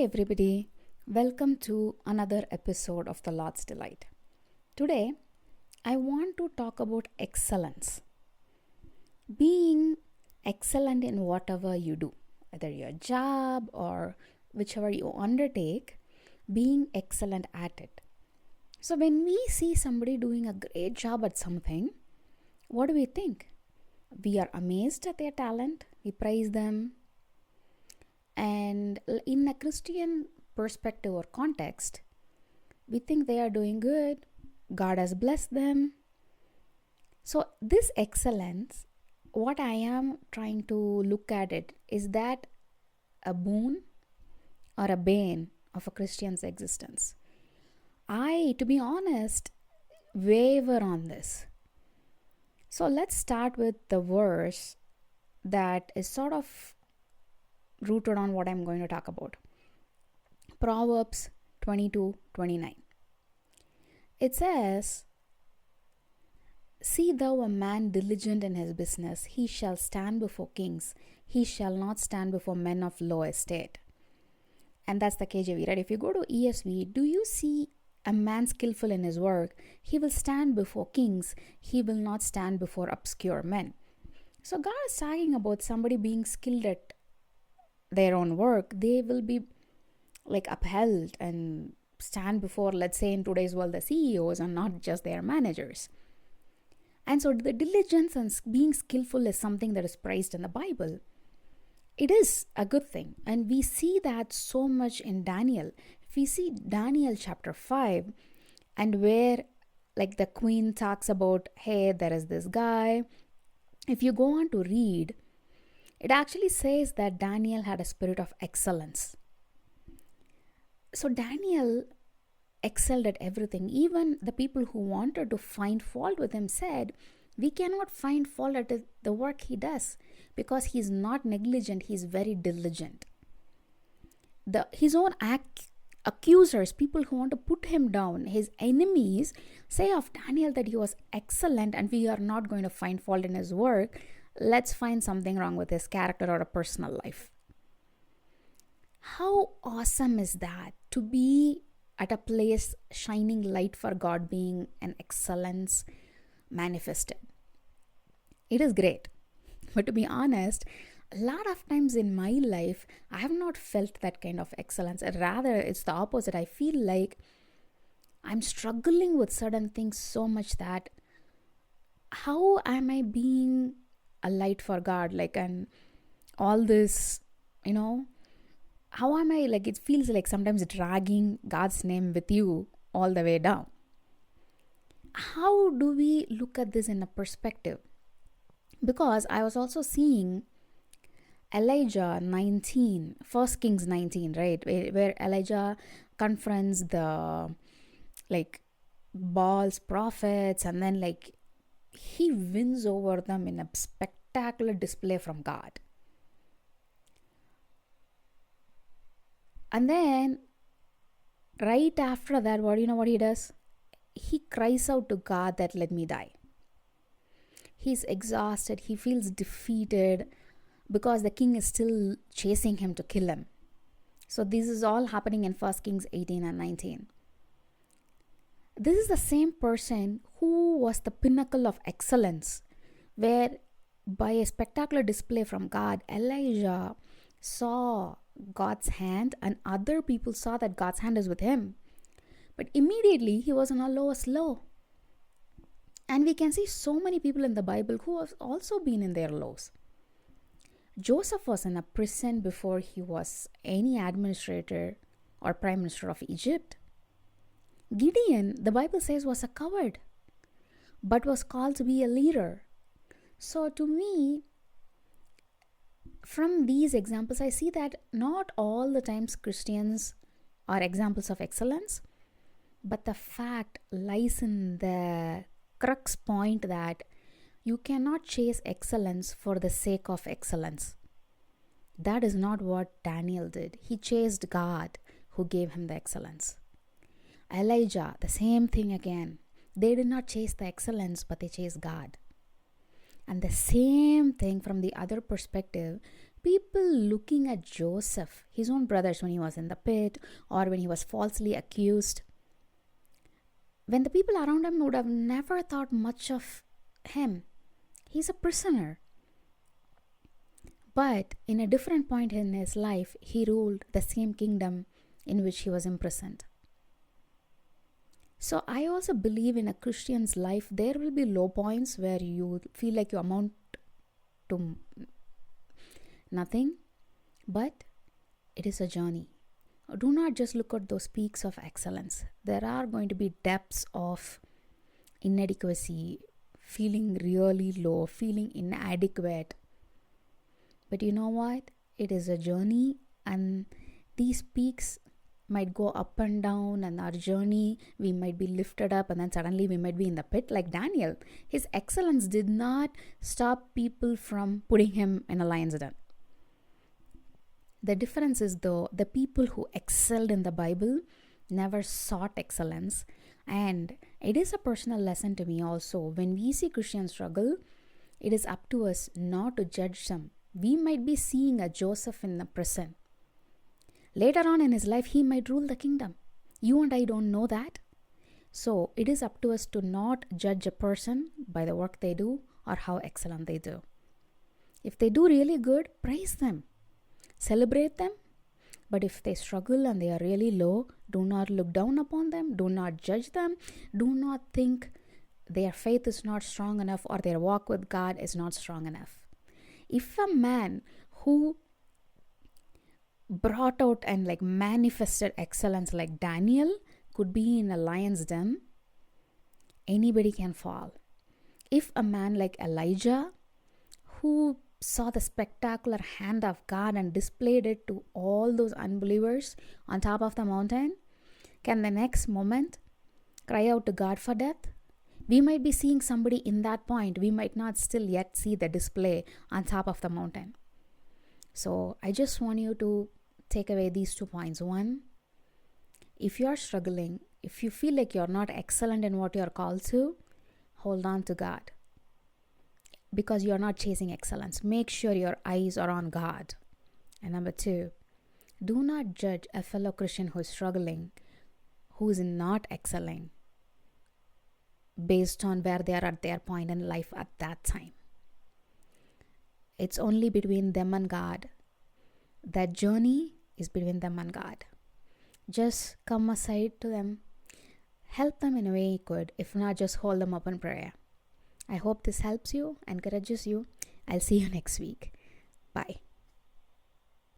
Hi, everybody. Welcome to another episode of The Lord's Delight. Today, I want to talk about excellence. Being excellent in whatever you do, whether your job or whichever you undertake, being excellent at it. So, when we see somebody doing a great job at something, what do we think? We are amazed at their talent, we praise them, and in a Christian perspective or context, we think they are doing good, God has blessed them. So, this excellence, what I am trying to look at it, is that a boon or a bane of a Christian's existence? To be honest, waver on this. So, let's start with the verse that is sort of rooted on what I'm going to talk about. Proverbs 22:29. It says, "See thou a man diligent in his business, he shall stand before kings, he shall not stand before men of low estate." And that's the KJV, right? If you go to ESV, do you see a man skillful in his work? He will stand before kings, he will not stand before obscure men. So God is talking about somebody being skilled at their own work. They will be upheld and stand before, let's say in today's world, the CEOs and not just their managers. And so the diligence and being skillful is something that is praised in the Bible. It is a good thing, and we see that so much in Daniel. If we see Daniel chapter 5, and where the queen talks about, hey, there is this guy. If you go on to read, it actually says that Daniel had a spirit of excellence. So Daniel excelled at everything. Even the people who wanted to find fault with him said, we cannot find fault at the work he does because he's not negligent, he's very diligent. His own accusers, people who want to put him down, his enemies, say of Daniel that he was excellent and we are not going to find fault in his work. Let's find something wrong with his character or a personal life. How awesome is that, to be at a place shining light for God, being an excellence manifested? It is great. But to be honest, a lot of times in my life, I have not felt that kind of excellence. Rather, it's the opposite. I feel like I'm struggling with certain things so much that how am I being a light for God? And all this, how am I, it feels like sometimes dragging God's name with you all the way down. How do we look at this in a perspective? Because I was also seeing Elijah 19, 1 Kings 19, right? Where Elijah confronts the Baal's prophets, and then he wins over them in a spectacular display from God. And then right after that, what he does? He cries out to God that let me die. He's exhausted, he feels defeated because the king is still chasing him to kill him. So this is all happening in 1 Kings 18 and 19. This is the same person who was the pinnacle of excellence, where by a spectacular display from God, Elijah saw God's hand and other people saw that God's hand is with him. But immediately he was on a lowest low. And we can see so many people in the Bible who have also been in their lows. Joseph was in a prison before he was any administrator or prime minister of Egypt. Gideon, the Bible says, was a coward, but was called to be a leader. So to me, from these examples, I see that not all the times Christians are examples of excellence, but the fact lies in the crux point that you cannot chase excellence for the sake of excellence. That is not what Daniel did. He chased God who gave him the excellence. Elijah, the same thing again. They did not chase the excellence, but they chased God. And the same thing from the other perspective, People looking at Joseph, his own brothers, when he was in the pit or when he was falsely accused, when the people around him would have never thought much of him. He's a prisoner. But in a different point in his life, he ruled the same kingdom in which he was imprisoned. So I also believe in a Christian's life, there will be low points where you feel like you amount to nothing, but it is a journey. Do not just look at those peaks of excellence. There are going to be depths of inadequacy, feeling really low, feeling inadequate. But you know what? It is a journey, and these peaks might go up and down, and our journey, we might be lifted up and then suddenly we might be in the pit like Daniel. His excellence did not stop people from putting him in a lion's den. The difference is, though, the people who excelled in the Bible never sought excellence. And it is a personal lesson to me also. When we see Christians struggle, it is up to us not to judge them. We might be seeing a Joseph in the prison. Later on in his life, he might rule the kingdom. You and I don't know that. So it is up to us to not judge a person by the work they do or how excellent they do. If they do really good, praise them. Celebrate them. But if they struggle and they are really low, do not look down upon them. Do not judge them. Do not think their faith is not strong enough or their walk with God is not strong enough. If a man who brought out and manifested excellence like Daniel could be in a lion's den, anybody can fall. If a man like Elijah, who saw the spectacular hand of God and displayed it to all those unbelievers on top of the mountain, can the next moment cry out to God for death? We might be seeing somebody in that point. We might not still yet see the display on top of the mountain. So I just want you to take away these 2 points. One, if you are struggling, if you feel like you're not excellent in what you're called to, hold on to God. Because you're not chasing excellence. Make sure your eyes are on God. And number 2, do not judge a fellow Christian who is struggling, who is not excelling, based on where they are at their point in life at that time. It's only between them and God. That journey is between them and God. Just come aside to them. Help them in a way you could. If not, just hold them up in prayer. I hope this helps you, encourages you. I'll see you next week. Bye.